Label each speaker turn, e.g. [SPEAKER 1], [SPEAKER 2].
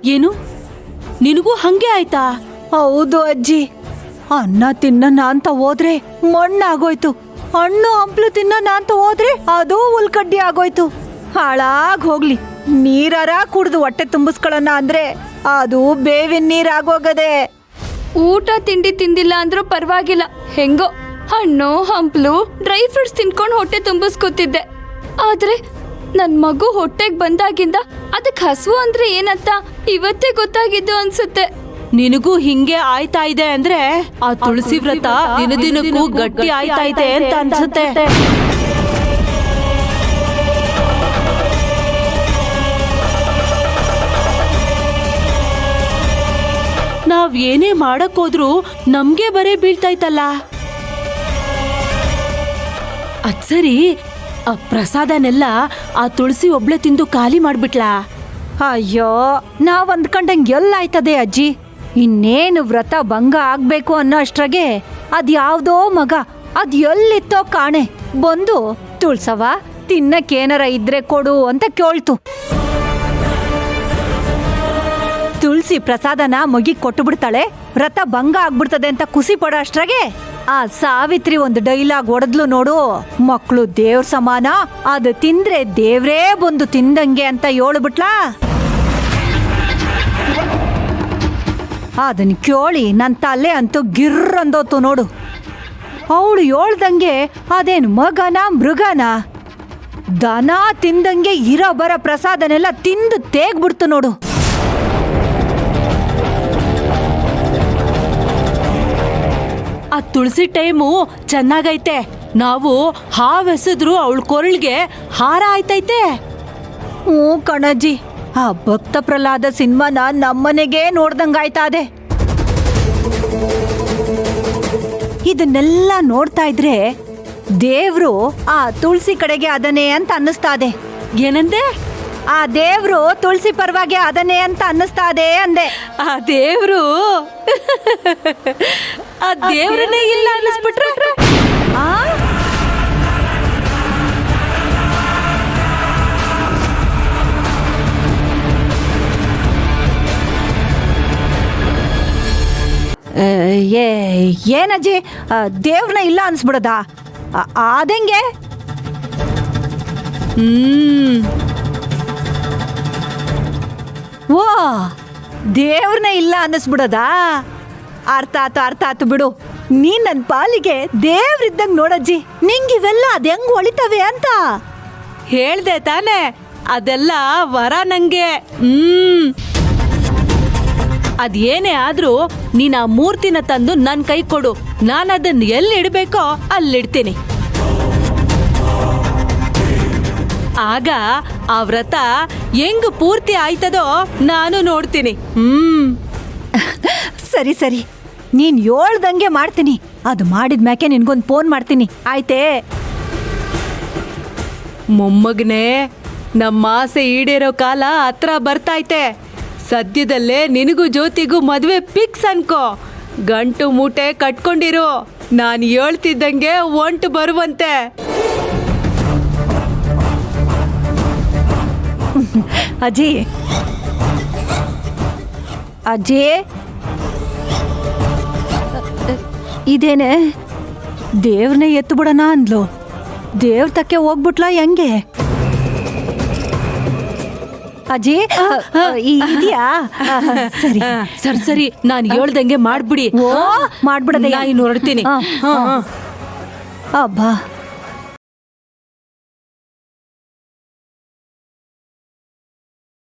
[SPEAKER 1] ಏನು ನಿನಗೂ ಹಂಗೆ ಆಯ್ತಾ?
[SPEAKER 2] ಹೌದು ಅಜ್ಜಿ, ಅನ್ನ ತಿನ್ನಣ ಅಂತ ಹೋದ್ರೆ ಮಣ್ಣಾಗೋಯ್ತು, ಹಣ್ಣು ಹಂಪ್ಲು ತಿನ್ನಣ ಅಂತ ಹೋದ್ರೆ ಅದು ಉಲ್ಕಡ್ಡಿ ಆಗೋಯ್ತು. ಹಾಳಾಗ್ ಹೋಗ್ಲಿ, ನೀರಾರ ಕುಡ್ದು ಹೊಟ್ಟೆ ತುಂಬಿಸ್ಕೊಳ್ಳೋಣ ಅಂದ್ರೆ ಅದು ಬೇವಿನ ನೀರಾಗೋಗದೆ.
[SPEAKER 3] ಊಟ ತಿಂಡಿ ತಿಂದಿಲ್ಲ ಅಂದ್ರೂ ಪರವಾಗಿಲ್ಲ, ಹೆಂಗೋ ಹಣ್ಣು ಹಂಪ್ಲು ಡ್ರೈ ಫ್ರೂಟ್ಸ್ ತಿನ್ಕೊಂಡು ಹೊಟ್ಟೆ ತುಂಬಿಸ್ಕೊತಿದ್ದೆ. ಆದ್ರೆ ನನ್ ಮಗು ಹೊಟ್ಟೆಗ್ ಬಂದಾಗಿಂದ ಅದಕ್ಕೆ ಹಸುವು ಅಂದ್ರೆ ಏನಂತ ಇವತ್ತೇ ಗೊತ್ತಾಗಿದ್ದು ಅನ್ಸುತ್ತೆ.
[SPEAKER 1] ನಿನಗೂ ಹಿಂಗೆ ಆಯ್ತಾ ಇದೆ ಅಂದ್ರೆ ಆ ತುಳಸಿ ವ್ರತ ದಿನದಿನಕ್ಕೂ ಗಟ್ಟಿ ಆಯ್ತಾ ಇದೆ ಅಂತ ಅನ್ಸುತ್ತೆ. ನಾವ್ ಏನೇ ಮಾಡಕ್ ಹೋದ್ರೂ ನಮ್ಗೆ ಬರೇ ಬೀಳ್ತಾಯ್ತಲ್ಲ. ಅದ್ ಸರಿ, ಆ ಪ್ರಸಾದನೆಲ್ಲ ಆ ತುಳಸಿ ಒಬ್ಳೆ ತಿಂದು ಖಾಲಿ ಮಾಡ್ಬಿಟ್ಲಾ?
[SPEAKER 2] ಅಯ್ಯೋ, ನಾವ್ ಅಂದ್ಕೊಂಡಂಗೆ ಎಲ್ಲಾಯ್ತದೆ ಅಜ್ಜಿ. ಇನ್ನೇನು ವ್ರತ ಭಂಗ ಆಗ್ಬೇಕು ಅನ್ನೋ ಅಷ್ಟ್ರಾಗೆ ಅದ್ಯಾವ್ದೋ ಮಗ ಅದ್ ಎಲ್ಲಿತ್ತೋ ಕಾಣೆ ಬಂದು ತುಳ್ಸವ ತಿನ್ನಕ್ಕೇನಾರ ಇದ್ರೆ ಕೊಡು ಅಂತ ಕೇಳ್ತು. ತುಳಸಿ ಪ್ರಸಾದನ ಮಗಿ ಕೊಟ್ಟು ಬಿಡ್ತಾಳೆ, ವ್ರತ ಭಂಗ ಆಗ್ಬಿಡ್ತದೆ ಅಂತ ಖುಷಿ ಪಡೋ ಅಷ್ಟ್ರಾಗೆ ಆ ಸಾವಿತ್ರಿ ಒಂದು ಡೈಲಾಗ್ ಹೊಡೆದ್ಲು ನೋಡು, ಮಕ್ಕಳು ದೇವ್ರ ಸಮಾನ, ಅದು ತಿಂದ್ರೆ ದೇವ್ರೇ ಬಂದು ತಿಂದಂಗೆ ಅಂತ ಹೇಳ್ಬಿಟ್ಲಾ. ಅದನ್ನ ಕೇಳಿ ನನ್ನ ತಲೆ ಅಂತೂ ಗಿರ್ರಂದೋತು ನೋಡು. ಅವಳು ಹೇಳ್ದಂಗೆ ಅದೇನು ಮಗನ ಮೃಗನ, ದನ ತಿಂದಂಗೆ ಇರೋ ಬರ ಪ್ರಸಾದನೆಲ್ಲ ತಿಂದು ತೇಗ್ಬಿಡ್ತು ನೋಡು.
[SPEAKER 1] ಆ ತುಳಸಿ ಟೈಮು ಚೆನ್ನಾಗೈತೆ. ನಾವು ಹಾವೆಸೆದ್ರು ಅವಳ ಕೊರಳಿಗೆ ಹಾರ ಆಯ್ತೈತೆ.
[SPEAKER 2] ಹ್ಞೂ ಕಣಜ್ಜಿ, ಆ ಭಕ್ತ ಪ್ರಹ್ಲಾದ ಸಿನಿಮಾನ ನಮ್ಮನೆಗೆ ನೋಡ್ದಂಗಾಯ್ತಾದೆ. ಇದನ್ನೆಲ್ಲ ನೋಡ್ತಾ ಇದ್ರೆ ದೇವ್ರು ಆ ತುಳಸಿ ಕಡೆಗೆ ಅದನ್ನೇ ಅಂತ ಅನ್ನಿಸ್ತಾದೆ.
[SPEAKER 1] ಏನಂದೆ?
[SPEAKER 2] ಆ ದೇವ್ರು ತುಳಸಿ ಪರವಾಗಿ ಅದನ್ನೇ ಅಂತ ಅನ್ನಿಸ್ತಾದೆ ಅಂದೆ.
[SPEAKER 1] ಆ ದೇವ್ರು ಆ ದೇವ್ರನ್ನೇ ಇಲ್ಲ ಅನ್ನಿಸ್ಬಿಟ್ರೆ
[SPEAKER 2] ಆ ಏನಜ್ಜಿ, ದೇವ್ರನ್ನ ಇಲ್ಲ ಅನ್ಸ್ಬಿಡದ? ಅದಂಗೆ? ಓ, ದೇವ್ರನ್ನ ಇಲ್ಲ ಅನ್ನಿಸ್ಬಿಡದ? ಅರ್ಥ ಆತು ಬಿಡು. ನೀನ್ ನನ್ನ ಪಾಲಿಗೆ ದೇವ್ರಿದ್ದಂಗೆ ನೋಡಜ್ಜಿ. ನಿಂಗಿವೆಲ್ಲ ಅದ್ ಹೆಂಗ್ ಹೊಳಿತವೆ ಅಂತ
[SPEAKER 1] ಹೇಳ್ದೆ ತಾನೆ, ಅದೆಲ್ಲ ವರ ನಂಗೆ. ಅದೇನೇ ಆದ್ರೂ ನೀನ್ ಆ ಮೂರ್ತಿನ ತಂದು ನನ್ ಕೈ ಕೊಡು, ನಾನು ಅದನ್ನ ಎಲ್ಲಿ ಇಡ್ಬೇಕೋ ಅಲ್ಲಿಡ್ತೀನಿ. ಆಗ ಆ ವ್ರತ ಹೆಂಗ್ ಪೂರ್ತಿ ಆಯ್ತದೋ ನಾನು ನೋಡ್ತೀನಿ.
[SPEAKER 2] ಸರಿ, ನೀನ್ ಹೇಳ್ದಂಗೆ ಮಾಡ್ತೀನಿ. ಅದು ಮಾಡಿದ್ಮ್ಯಾಕೆ ನಿನ್ಗೊಂದು ಫೋನ್ ಮಾಡ್ತೀನಿ, ಆಯ್ತೇ?
[SPEAKER 1] ಮೊಮ್ಮಗನೇ, ನಮ್ಮ ಆಸೆ ಈಡೇರೋ ಕಾಲ ಹತ್ರ ಬರ್ತೈತೆ. ಸದ್ಯದಲ್ಲೇ ನಿನಗೂ ಜ್ಯೋತಿಗೂ ಮದುವೆ ಫಿಕ್ಸ್ ಅನ್ಕೋ. ಗಂಟು ಮೂಟೆ ಕಟ್ಕೊಂಡಿರು, ನಾನು ಹೇಳ್ತಿದ್ದಂಗೆ ಒಂಟು ಬರುವಂತೆ.
[SPEAKER 2] ಅಜ್ಜಿ, ಇದೇನೆ ದೇವ್ರನ್ನೇ ಎತ್ತು ಬಿಡೋಣ ಅಂದ್ಲು. ದೇವ್ರ ತಕ್ಕೆ ಹೋಗ್ಬಿಟ್ಲಾ ಹೆಂಗೆ? ಅಜ್ಜಿ ಇದೆಯಾ?
[SPEAKER 1] ಸರಿ, ನಾನು ಹೇಳ್ದಂಗೆ ಮಾಡ್ಬಿಡಿ.
[SPEAKER 2] ಮಾಡ್ಬಿಡದೆ,
[SPEAKER 1] ನಾನು ಹೊರಡ್ತೀನಿ.
[SPEAKER 2] ಅಬ್ಬಾ,